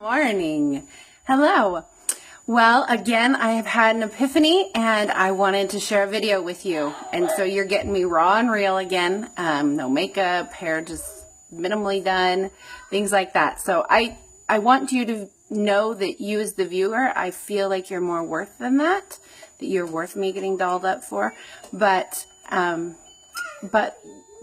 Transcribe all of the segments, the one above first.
Morning. Hello. Well, again, I have had an epiphany and I wanted to share a video with you. And so you're getting me raw and real again. No makeup, hair just minimally done, things like that. So I want you to know that you as the viewer, I feel like you're more worth than that you're worth me getting dolled up for. But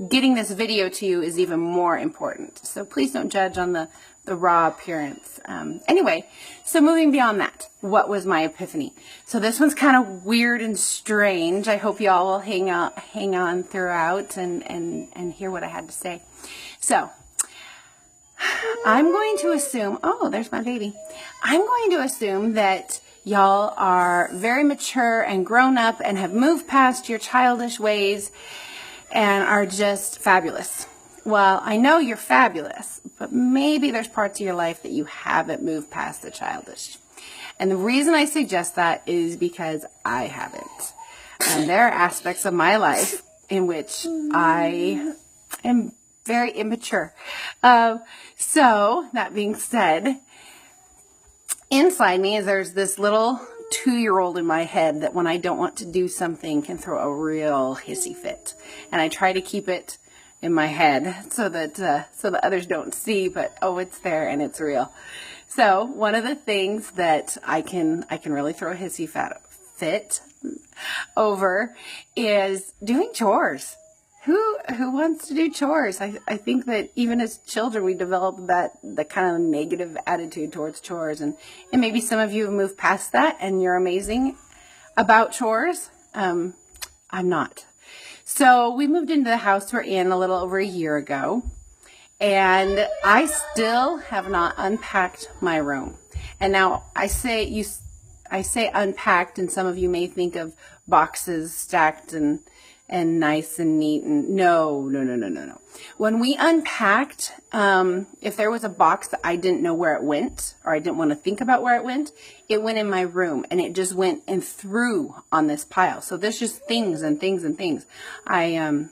getting this video to you is even more important. So please don't judge on the raw appearance. Anyway, so moving beyond that, what was my epiphany? So this one's kind of weird and strange. I hope y'all will hang on throughout and hear what I had to say. So I'm going to assume, oh, there's my baby. I'm going to assume that y'all are very mature and grown up and have moved past your childish ways and are just fabulous. Well, I know you're fabulous, but maybe there's parts of your life that you haven't moved past the childish. And the reason I suggest that is because I haven't. And there are aspects of my life in which I am very immature. So that being said, inside me there's this little 2-year-old in my head that when I don't want to do something can throw a real hissy fit. And I try to keep it in my head so that others don't see, but oh, it's there and it's real. So one of the things that I can really throw a hissy fit over is doing chores. Who wants to do chores? I think that even as children we develop the kind of negative attitude towards chores, and maybe some of you have moved past that and you're amazing about chores. I'm not. So we moved into the house we're in a little over a year ago, and I still have not unpacked my room. And now I say unpacked, and some of you may think of boxes stacked and nice and neat, and no. When we unpacked, if there was a box that I didn't know where it went, or I didn't want to think about where it went in my room, and it just went and threw on this pile. So there's just things and things and things. I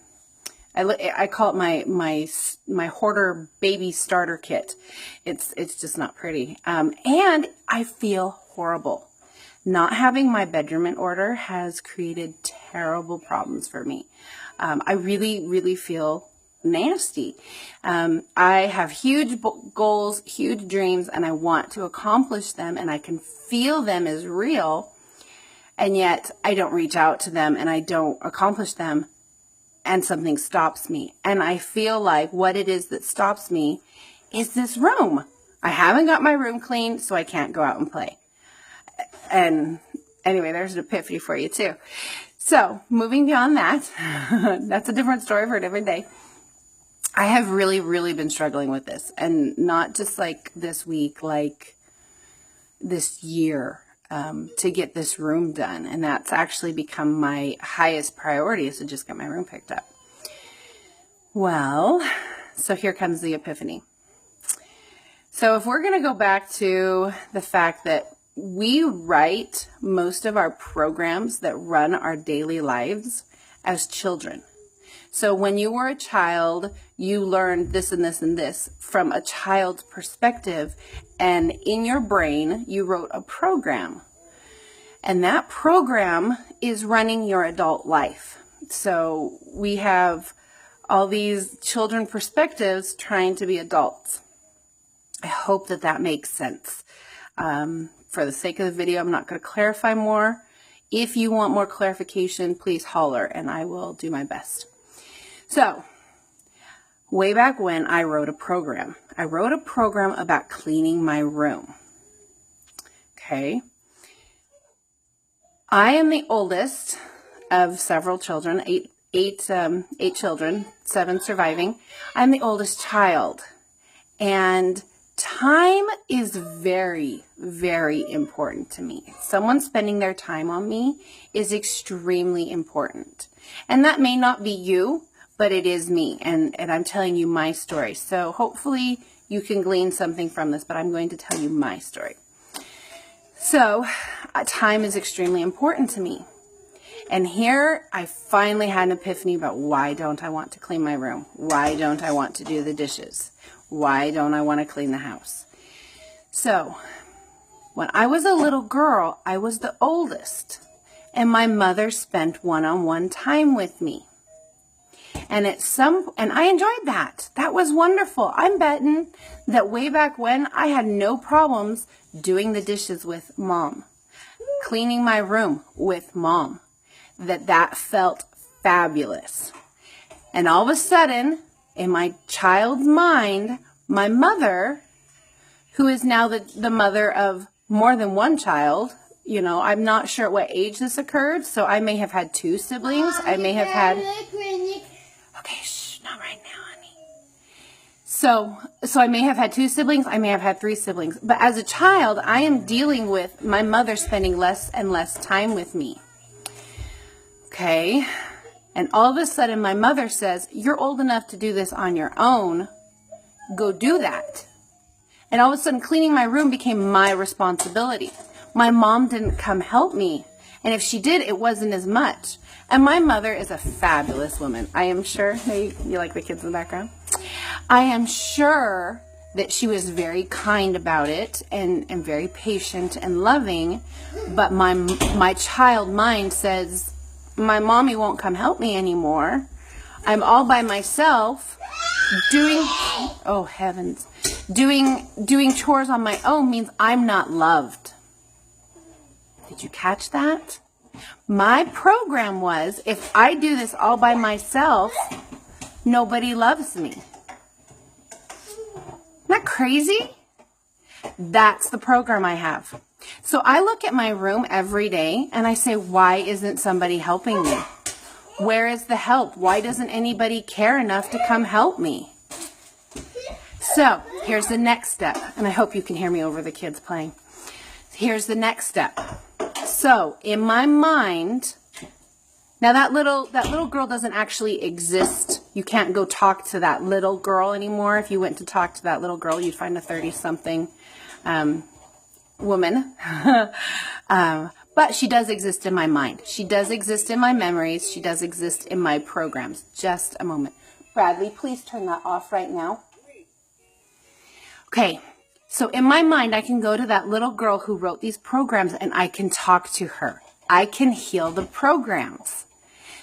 call it my hoarder baby starter kit. It's just not pretty. And I feel horrible. Not having my bedroom in order has created terrible problems for me. I really feel nasty. I have huge goals, huge dreams, and I want to accomplish them, and I can feel them as real, and yet I don't reach out to them and I don't accomplish them, and something stops me. And I feel like what it is that stops me is this room. I haven't got my room clean, so I can't go out and play. And anyway, there's an epiphany for you too. So moving beyond that, that's a different story for a different day. I have really been struggling with this, and not just like this week, like this year, to get this room done. And that's actually become my highest priority, is to just get my room picked up. Well, so here comes the epiphany. So if we're going to go back to the fact that we write most of our programs that run our daily lives as children. So when you were a child, you learned this and this and this from a child's perspective, and in your brain, you wrote a program. And that program is running your adult life. So we have all these children perspectives trying to be adults. I hope that makes sense. For the sake of the video, I'm not going to clarify more. If you want more clarification, please holler and I will do my best. So, way back when, I wrote a program. I wrote a program about cleaning my room. Okay. I am the oldest of several children, eight children, 7 surviving. I'm the oldest child. And time is very important to me. Someone spending their time on me is extremely important. And that may not be you, but it is me. And I'm telling you my story. So hopefully you can glean something from this, but I'm going to tell you my story. So time is extremely important to me. And here I finally had an epiphany about why don't I want to clean my room? Why don't I want to do the dishes? Why don't I want to clean the house? So, when I was a little girl, I was the oldest, and my mother spent one-on-one time with me. And I enjoyed that. That was wonderful. I'm betting that way back when I had no problems doing the dishes with mom, cleaning my room with mom, that felt fabulous. And all of a sudden, in my child's mind, my mother, who is now the mother of more than one child, I'm not sure at what age this occurred, so I may have had 2 siblings. I may have had... Okay, shh, not right now, honey. So I may have had 2 siblings. I may have had 3 siblings. But as a child, I am dealing with my mother spending less and less time with me. Okay? And all of a sudden, my mother says, you're old enough to do this on your own. Go do that. And all of a sudden, cleaning my room became my responsibility. My mom didn't come help me. And if she did, it wasn't as much. And my mother is a fabulous woman. I am sure. You like the kids in the background? I am sure that she was very kind about it and very patient and loving. But my child mind says, my mommy won't come help me anymore. I'm all by myself doing, oh heavens, doing chores on my own means I'm not loved. Did you catch that? My program was, if I do this all by myself, nobody loves me. Isn't that crazy? That's the program I have. So I look at my room every day and I say, why isn't somebody helping me? Where is the help? Why doesn't anybody care enough to come help me? So here's the next step. And I hope you can hear me over the kids playing. Here's the next step. So in my mind, now that little girl doesn't actually exist. You can't go talk to that little girl anymore. If you went to talk to that little girl, you'd find a 30-something woman. But she does exist in my mind. She does exist in my memories. She does exist in my programs. Just a moment. Bradley, please turn that off right now. Okay. So in my mind, I can go to that little girl who wrote these programs and I can talk to her. I can heal the programs.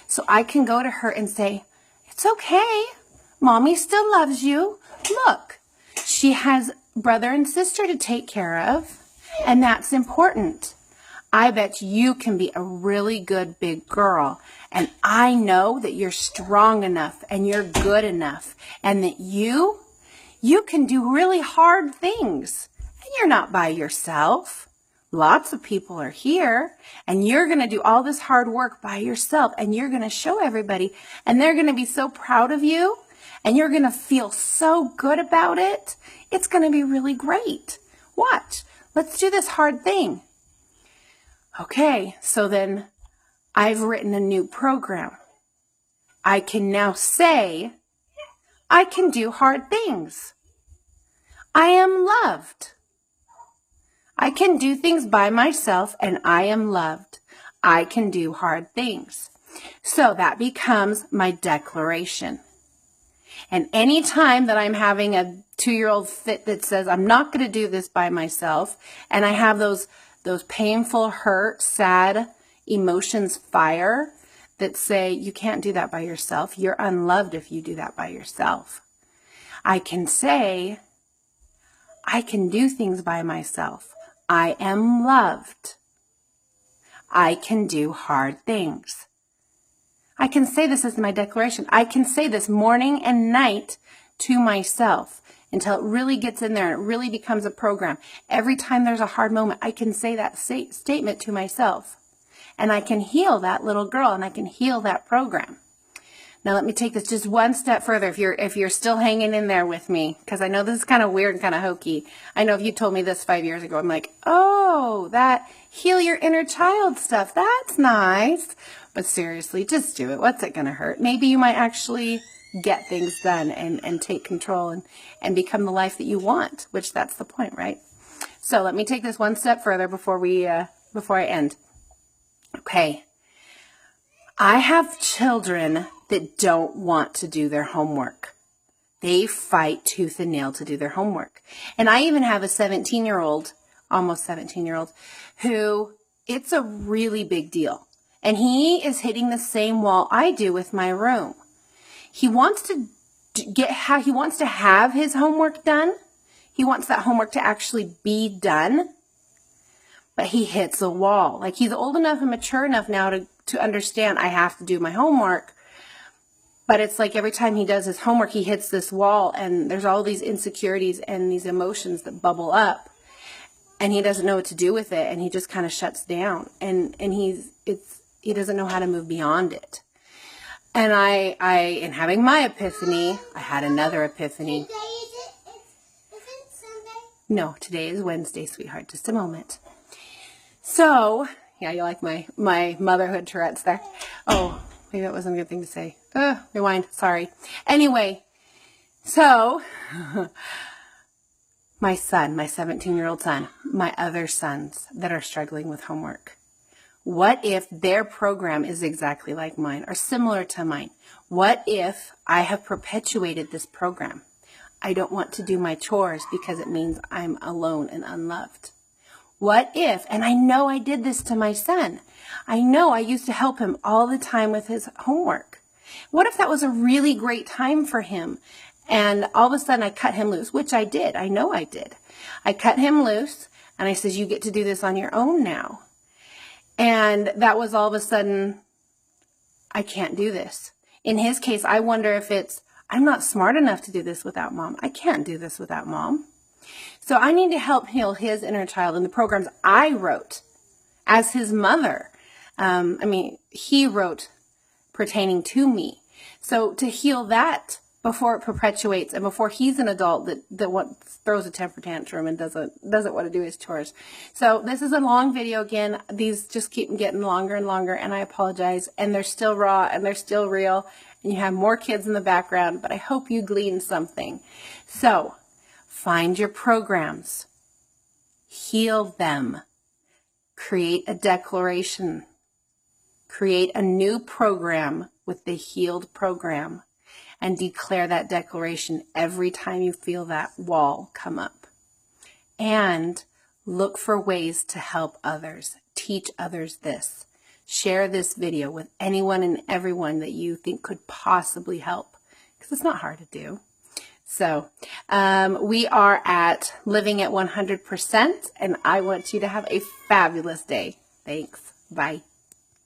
So I can go to her and say, it's okay. Mommy still loves you. Look, she has brother and sister to take care of, and that's important. I bet you can be a really good big girl, and I know that you're strong enough and you're good enough, and that you can do really hard things, and you're not by yourself. Lots of people are here, and you're going to do all this hard work by yourself, and you're going to show everybody, and they're going to be so proud of you, and you're going to feel so good about it. It's going to be really great. Watch. Let's do this hard thing. Okay, so then I've written a new program. I can now say, I can do hard things. I am loved. I can do things by myself and I am loved. I can do hard things. So that becomes my declaration. And any time that I'm having a 2-year-old fit that says, I'm not going to do this by myself, and I have those painful, hurt, sad emotions fire that say, you can't do that by yourself. You're unloved if you do that by yourself. I can say, I can do things by myself. I am loved. I can do hard things. I can say this as my declaration. I can say this morning and night to myself until it really gets in there and it really becomes a program. Every time there's a hard moment, I can say that statement to myself. And I can heal that little girl and I can heal that program. Now let me take this just one step further if you're still hanging in there with me, because I know this is kind of weird and kind of hokey. I know if you told me this 5 years ago, I'm like, oh, that heal your inner child stuff, that's nice. But seriously, just do it. What's it going to hurt? Maybe you might actually get things done and take control and become the life that you want, which that's the point, right? So let me take this one step further before I end. Okay. I have children that don't want to do their homework. They fight tooth and nail to do their homework. And I even have a 17-year-old, almost 17-year-old, who it's a really big deal. And he is hitting the same wall I do with my room. He wants to he wants to have his homework done. He wants that homework to actually be done. But he hits a wall. Like, he's old enough and mature enough now to understand I have to do my homework. But it's like every time he does his homework, he hits this wall, and there's all these insecurities and these emotions that bubble up, and he doesn't know what to do with it, and he just kind of shuts down, and he doesn't know how to move beyond it. And in having my epiphany, I had another epiphany. Today is it Sunday? No, today is Wednesday, sweetheart. Just a moment. So, yeah, you like my motherhood Tourette's there. Oh, maybe that wasn't a good thing to say. Rewind. Sorry. Anyway, so my son, my 17-year-old son, my other sons that are struggling with homework. What if their program is exactly like mine or similar to mine? What if I have perpetuated this program? I don't want to do my chores because it means I'm alone and unloved. What if, and I know I did this to my son. I know I used to help him all the time with his homework. What if that was a really great time for him? And all of a sudden I cut him loose, which I did. I know I did. I cut him loose and I says, you get to do this on your own now. And that was all of a sudden, I can't do this. In his case, I wonder if I'm not smart enough to do this without mom. I can't do this without mom. So I need to help heal his inner child in the programs I wrote as his mother. He wrote pertaining to me. So to heal that before it perpetuates and before he's an adult that throws a temper tantrum and doesn't want to do his chores. So this is a long video again. These just keep getting longer and longer, and I apologize. And they're still raw and they're still real. And you have more kids in the background, but I hope you glean something. So find your programs, heal them, create a declaration, create a new program with the healed program, and declare that declaration every time you feel that wall come up. And look for ways to help others, teach others this. Share this video with anyone and everyone that you think could possibly help, because it's not hard to do. So we are at Living at 100%, and I want you to have a fabulous day. Thanks. Bye.